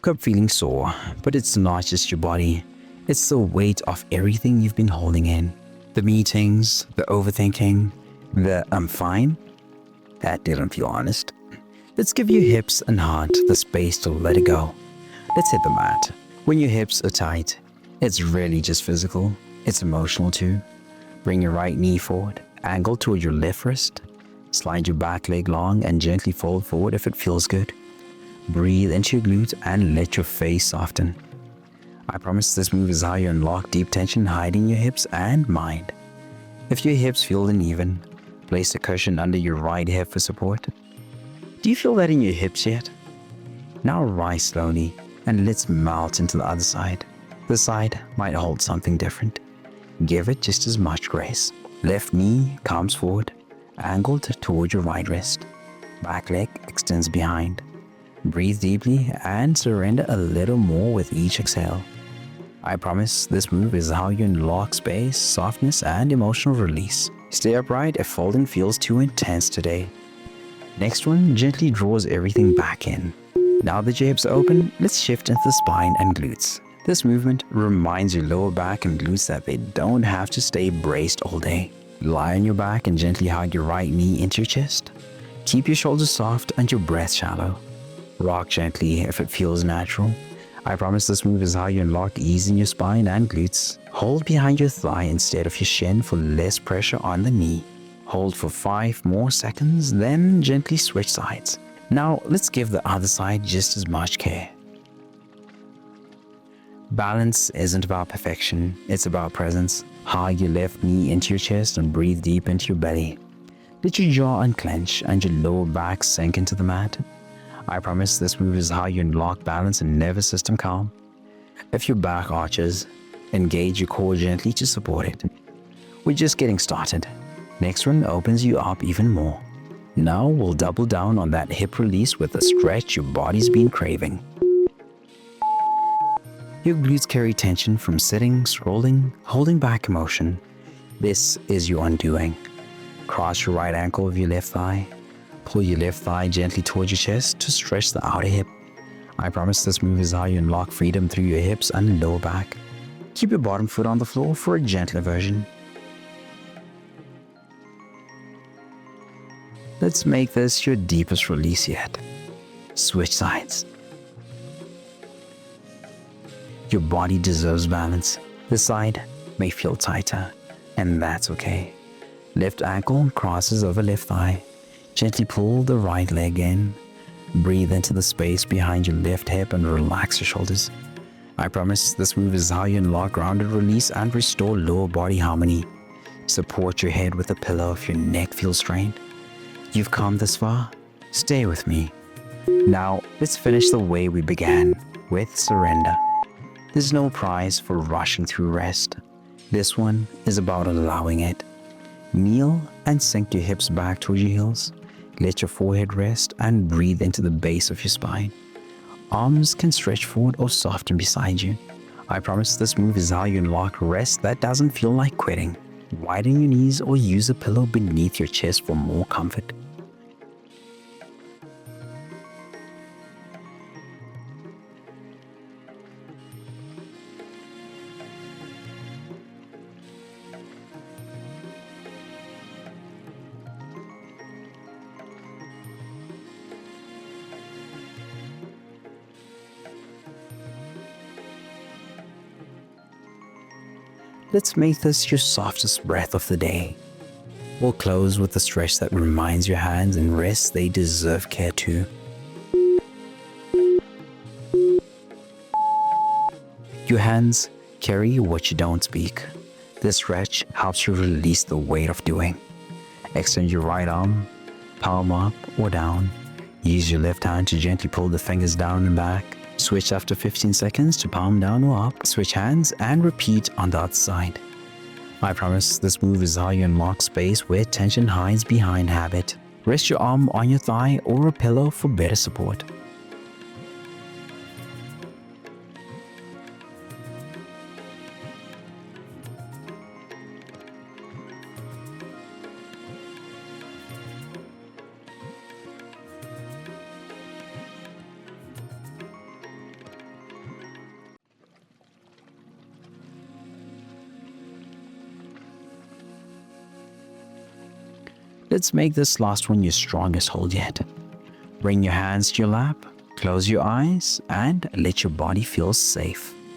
woke up feeling sore, but it's not just your body. It's the weight of everything you've been holding in. The meetings, the overthinking, the I'm fine. That didn't feel honest. Let's give your hips and heart the space to let it go. Let's hit the mat. When your hips are tight, it's really just physical. It's emotional too. Bring your right knee forward, angle toward your left wrist. Slide your back leg long and gently fold forward if it feels good. Breathe into your glutes and let your face soften. I promise this move is how you unlock deep tension hiding your hips and mind. If your hips feel uneven, place a cushion under your right hip for support. Do you feel that in your hips yet? Now rise slowly and let's melt into the other side. This side might hold something different. Give it just as much grace. Left knee comes forward, angled toward your right wrist. Back leg extends behind. Breathe deeply and surrender a little more with each exhale. I promise this move is how you unlock space, softness, and emotional release. Stay upright if folding feels too intense today. Next one gently draws everything back in. Now that your hips are open, let's shift into the spine and glutes. This movement reminds your lower back and glutes that they don't have to stay braced all day. Lie on your back and gently hug your right knee into your chest. Keep your shoulders soft and your breath shallow. Rock gently if it feels natural. I promise this move is how you unlock ease in your spine and glutes. Hold behind your thigh instead of your shin for less pressure on the knee. Hold for 5 more seconds, then gently switch sides. Now let's give the other side just as much care. Balance isn't about perfection, it's about presence. Hug your left knee into your chest and breathe deep into your belly. Let your jaw unclench and your lower back sink into the mat. I promise this move is how you unlock balance and nervous system calm. If your back arches, engage your core gently to support it. We're just getting started. Next one opens you up even more. Now we'll double down on that hip release with a stretch your body's been craving. Your glutes carry tension from sitting, scrolling, holding back emotion. This is your undoing. Cross your right ankle with your left thigh. Pull your left thigh gently towards your chest to stretch the outer hip. I promise this move is how you unlock freedom through your hips and lower back. Keep your bottom foot on the floor for a gentler version. Let's make this your deepest release yet. Switch sides. Your body deserves balance. This side may feel tighter, and that's okay. Left ankle crosses over left thigh. Gently pull the right leg in. Breathe into the space behind your left hip and relax your shoulders. I promise this move is how you unlock grounded release and restore lower body harmony. Support your head with a pillow if your neck feels strained. You've come this far. Stay with me. Now, let's finish the way we began, with surrender. There's no prize for rushing through rest. This one is about allowing it. Kneel and sink your hips back towards your heels. Let your forehead rest and breathe into the base of your spine. Arms can stretch forward or soften beside you. I promise this move is how you unlock rest that doesn't feel like quitting. Widen your knees or use a pillow beneath your chest for more comfort. Let's make this your softest breath of the day. We'll close with a stretch that reminds your hands and wrists they deserve care too. Your hands carry what you don't speak. This stretch helps you release the weight of doing. Extend your right arm, palm up or down. Use your left hand to gently pull the fingers down and back. Switch after 15 seconds to palm down or up. Switch hands and repeat on the other side. I promise this move is how you unlock space where tension hides behind habit. Rest your arm on your thigh or a pillow for better support. Let's make this last one your strongest hold yet. Bring your hands to your lap, close your eyes, and let your body feel safe.